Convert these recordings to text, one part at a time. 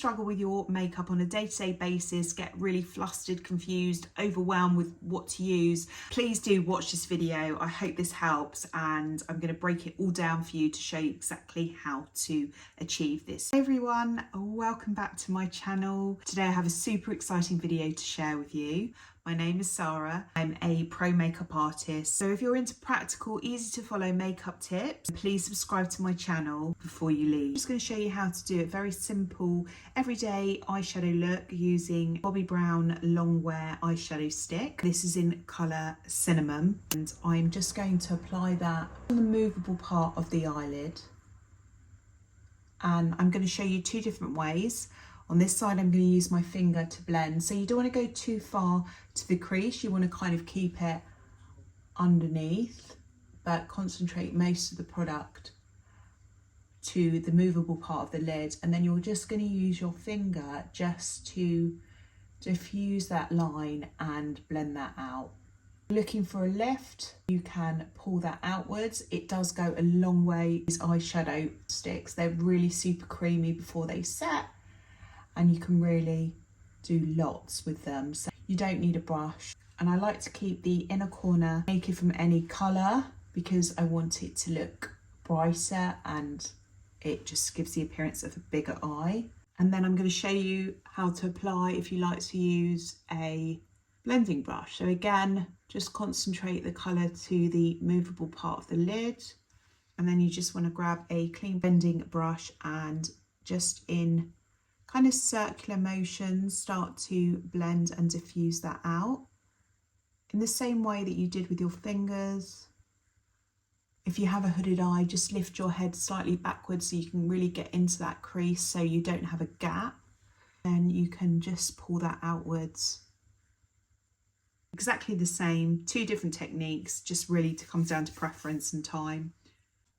struggle with your makeup on a day-to-day basis, get really flustered, confused, overwhelmed with what to use, please do watch this video. I hope this helps, and I'm going to break it all down for you to show you exactly how to achieve this. Hey everyone, welcome back to my channel. Today I have a super exciting video to share with you. My name is Sarah. I'm a pro makeup artist. So if you're into practical, easy to follow makeup tips, please subscribe to my channel before you leave. I'm just going to show you how to do a very simple everyday eyeshadow look using Bobbi Brown long wear eyeshadow stick. This is in colour Cinnamon, and I'm just going to apply that on the movable part of the eyelid. And I'm going to show you two different ways. On this side, I'm going to use my finger to blend. So you don't want to go too far to the crease. You want to kind of keep it underneath, but concentrate most of the product to the movable part of the lid. And then you're just going to use your finger just to diffuse that line and blend that out. Looking for a lift, you can pull that outwards. It does go a long way. These eyeshadow sticks, they're really super creamy before they set, and you can really do lots with them. So you don't need a brush. And I like to keep the inner corner naked from any colour because I want it to look brighter and it just gives the appearance of a bigger eye. And then I'm going to show you how to apply if you like to use a blending brush. So again, just concentrate the colour to the movable part of the lid, and then you just want to grab a clean blending brush and just in kind of circular motions start to blend and diffuse that out in the same way that you did with your fingers. If you have a hooded eye, just lift your head slightly backwards so you can really get into that crease so you don't have a gap. Then you can just pull that outwards. Exactly the same, two different techniques, just really comes down to preference and time.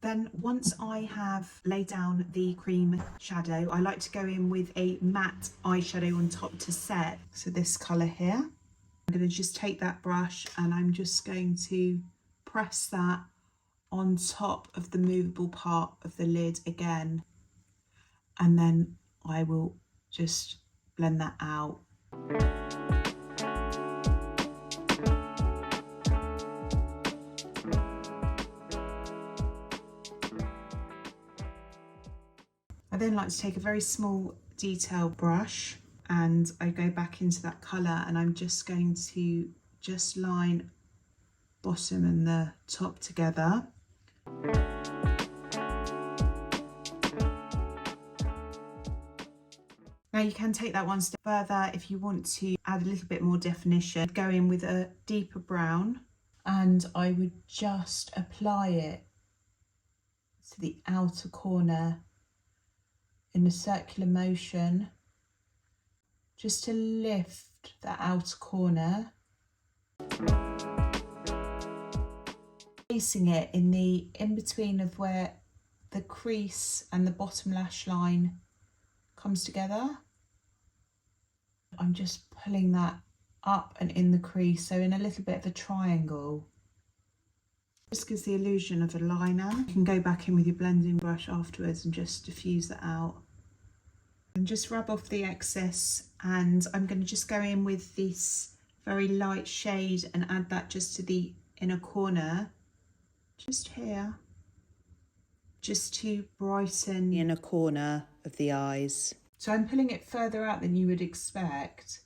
Then once I have laid down the cream shadow, I like to go in with a matte eyeshadow on top to set. So this colour here, I'm going to just take that brush and I'm just going to press that on top of the movable part of the lid again. And then I will just blend that out. I then like to take a very small detail brush and I go back into that colour, and I'm just going to just line bottom and the top together. Now you can take that one step further if you want to add a little bit more definition. Go in with a deeper brown and I would just apply it to the outer corner in a circular motion, just to lift the outer corner, placing it in between of where the crease and the bottom lash line comes together. I'm just pulling that up and in the crease, so in a little bit of a triangle. Just gives the illusion of a liner. You can go back in with your blending brush afterwards and just diffuse that out. And just rub off the excess, and I'm going to just go in with this very light shade and add that just to the inner corner, just here, just to brighten the inner corner of the eyes. So I'm pulling it further out than you would expect.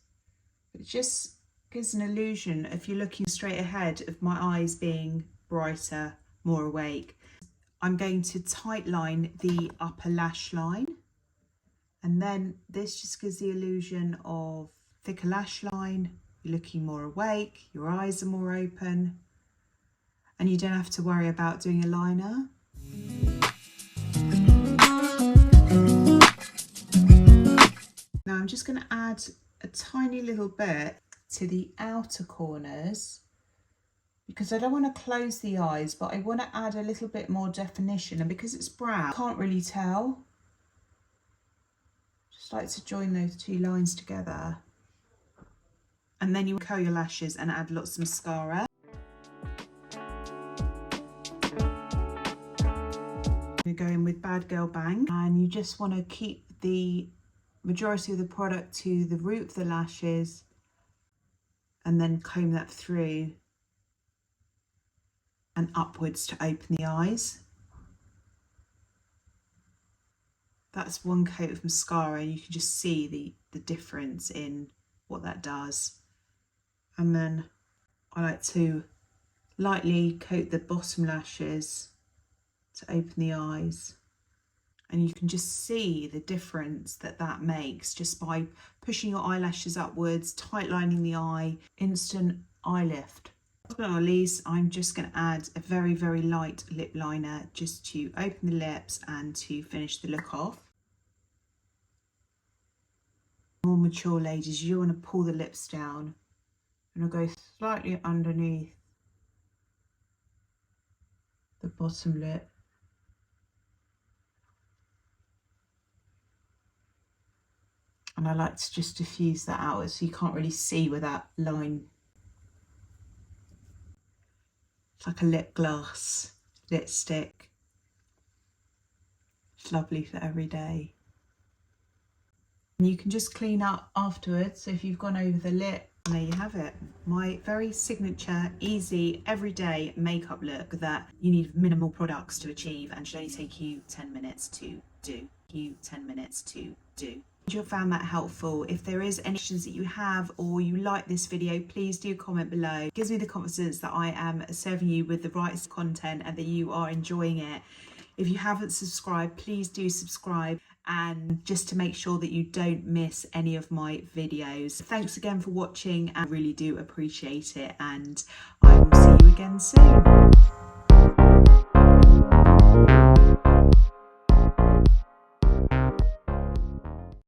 It just gives an illusion, if you're looking straight ahead, of my eyes being brighter, more awake. I'm going to tight line the upper lash line, and then this just gives the illusion of thicker lash line. You're looking more awake, your eyes are more open, and you don't have to worry about doing a liner. Now I'm just going to add a tiny little bit to the outer corners, because I don't want to close the eyes, but I want to add a little bit more definition, and because it's brown, I can't really tell. Just like to join those two lines together. And then you curl your lashes and add lots of mascara. You're going with Bad Girl Bang, and you just want to keep the majority of the product to the root of the lashes and then comb that through and upwards to open the eyes. That's one coat of mascara, and you can just see the difference in what that does. And then I like to lightly coat the bottom lashes to open the eyes. And you can just see the difference that that makes just by pushing your eyelashes upwards, tight lining the eye, instant eye lift. Last but not least, I'm just going to add a very, very light lip liner just to open the lips and to finish the look off. More mature ladies, you want to pull the lips down, and I'll go slightly underneath the bottom lip. And I like to just diffuse that out so you can't really see where that line. It's like a lip gloss, lipstick. It's lovely for every day. And you can just clean up afterwards. So if you've gone over the lip, there you have it. My very signature, easy, everyday makeup look that you need minimal products to achieve and should only take you 10 minutes to do. If you found that helpful, if there is any questions that you have or you like this video, please do comment below. It gives me the confidence that I am serving you with the right content and that you are enjoying it. If you haven't subscribed, please do subscribe, and just to make sure that you don't miss any of my videos. Thanks again for watching, and I really do appreciate it, and I will see you again soon.